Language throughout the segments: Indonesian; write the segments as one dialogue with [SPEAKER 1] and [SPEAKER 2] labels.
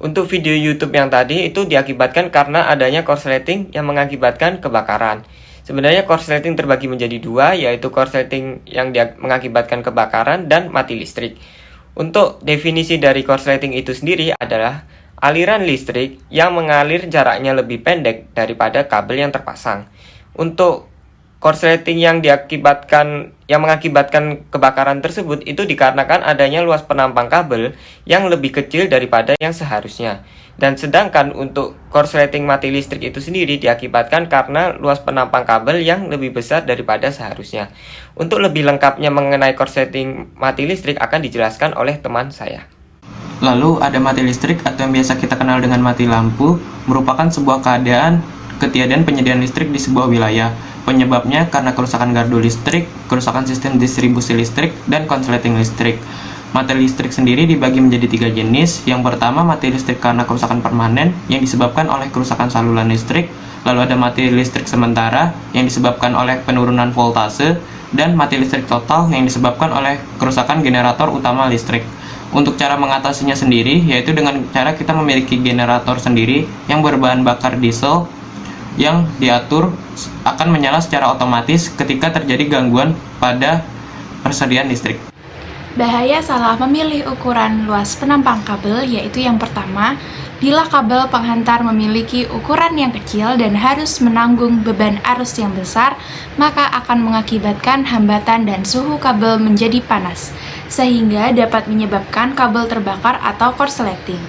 [SPEAKER 1] Untuk video YouTube yang tadi itu diakibatkan karena adanya korsleting yang mengakibatkan kebakaran. Sebenarnya korsleting terbagi menjadi dua, yaitu korsleting yang mengakibatkan kebakaran dan mati listrik. Untuk definisi dari korsleting itu sendiri adalah aliran listrik yang mengalir jaraknya lebih pendek daripada kabel yang terpasang. Untuk korsleting yang mengakibatkan kebakaran tersebut itu dikarenakan adanya luas penampang kabel yang lebih kecil daripada yang seharusnya. Dan sedangkan untuk korsleting mati listrik itu sendiri diakibatkan karena luas penampang kabel yang lebih besar daripada seharusnya. Untuk lebih lengkapnya mengenai korsleting mati listrik akan dijelaskan oleh teman saya.
[SPEAKER 2] Lalu ada mati listrik atau yang biasa kita kenal dengan mati lampu, merupakan sebuah keadaan ketiadaan penyediaan listrik di sebuah wilayah. Penyebabnya karena kerusakan gardu listrik, kerusakan sistem distribusi listrik, dan konsleting listrik. Mati listrik sendiri dibagi menjadi 3 jenis. Yang pertama, mati listrik karena kerusakan permanen yang disebabkan oleh kerusakan saluran listrik. Lalu ada mati listrik sementara yang disebabkan oleh penurunan voltase, dan mati listrik total yang disebabkan oleh kerusakan generator utama listrik. Untuk cara mengatasinya sendiri, yaitu dengan cara kita memiliki generator sendiri yang berbahan bakar diesel yang diatur akan menyala secara otomatis ketika terjadi gangguan pada persediaan listrik.
[SPEAKER 3] Bahaya salah memilih ukuran luas penampang kabel yaitu yang pertama, bila kabel penghantar memiliki ukuran yang kecil dan harus menanggung beban arus yang besar, maka akan mengakibatkan hambatan dan suhu kabel menjadi panas, sehingga dapat menyebabkan kabel terbakar atau korsleting.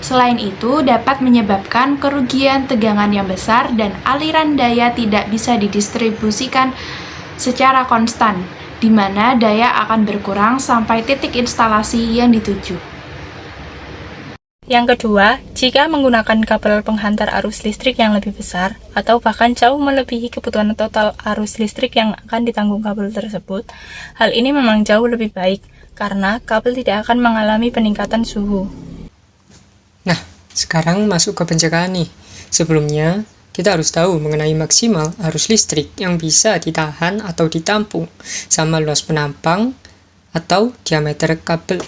[SPEAKER 3] Selain itu, dapat menyebabkan kerugian tegangan yang besar dan aliran daya tidak bisa didistribusikan secara konstan, di mana daya akan berkurang sampai titik instalasi yang dituju.
[SPEAKER 4] Yang kedua, jika menggunakan kabel penghantar arus listrik yang lebih besar atau bahkan jauh melebihi kebutuhan total arus listrik yang akan ditanggung kabel tersebut, hal ini memang jauh lebih baik karena kabel tidak akan mengalami peningkatan suhu.
[SPEAKER 5] Nah, sekarang masuk ke pencegahan nih. Sebelumnya, kita harus tahu mengenai maksimal arus listrik yang bisa ditahan atau ditampung sama luas penampang atau diameter kabel.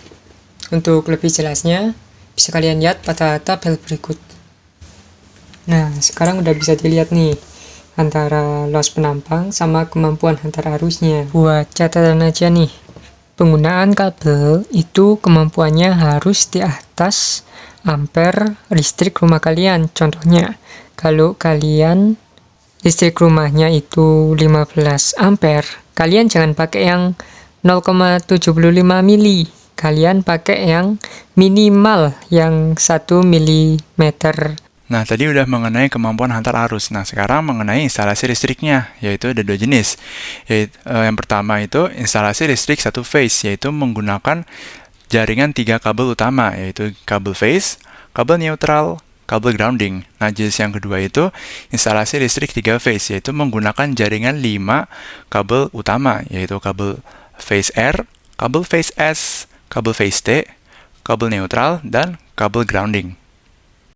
[SPEAKER 5] Untuk lebih jelasnya, bisa kalian lihat pada tabel berikut. Nah, sekarang udah bisa dilihat nih antara luas penampang sama kemampuan hantar arusnya. Buat catatan aja nih, penggunaan kabel itu kemampuannya harus di atas ampere listrik rumah kalian. Contohnya, kalau kalian listrik rumahnya itu 15 ampere, kalian jangan pakai yang 0,75 mili. Kalian pakai yang minimal yang 1 mm.
[SPEAKER 6] Nah, tadi udah mengenai kemampuan hantar arus. Nah, sekarang mengenai instalasi listriknya, yaitu ada 2 jenis. Yang pertama itu instalasi listrik satu phase, yaitu menggunakan jaringan 3 kabel utama, yaitu kabel phase, kabel neutral, kabel grounding. Nah, jenis yang kedua itu instalasi listrik 3 phase, yaitu menggunakan jaringan 5 kabel utama, yaitu kabel phase R, kabel phase S, kabel phase T, kabel neutral, dan kabel grounding.